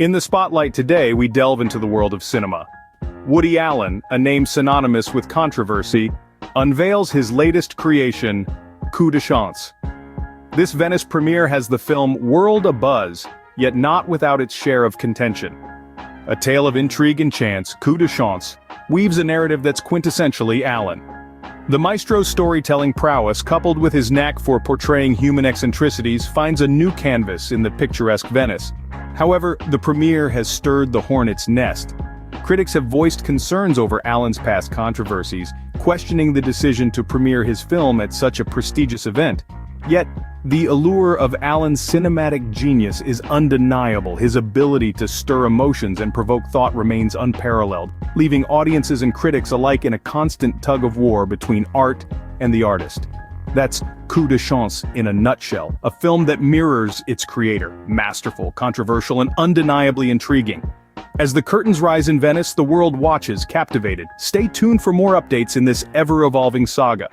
In the spotlight today, we delve into the world of cinema. Woody Allen, a name synonymous with controversy, unveils his latest creation, Coup de Chance. This Venice premiere has the film world abuzz, yet not without its share of contention. A tale of intrigue and chance, Coup de Chance weaves a narrative that's quintessentially Allen. The maestro's storytelling prowess, coupled with his knack for portraying human eccentricities, finds a new canvas in the picturesque Venice. However, the premiere has stirred the hornet's nest. Critics have voiced concerns over Allen's past controversies, questioning the decision to premiere his film at such a prestigious event. Yet, the allure of Allen's cinematic genius is undeniable. His ability to stir emotions and provoke thought remains unparalleled, leaving audiences and critics alike in a constant tug-of-war between art and the artist. That's Coup de Chance in a nutshell, a film that mirrors its creator, masterful, controversial, and undeniably intriguing. As the curtains rise in Venice, the world watches, captivated. Stay tuned for more updates in this ever-evolving saga.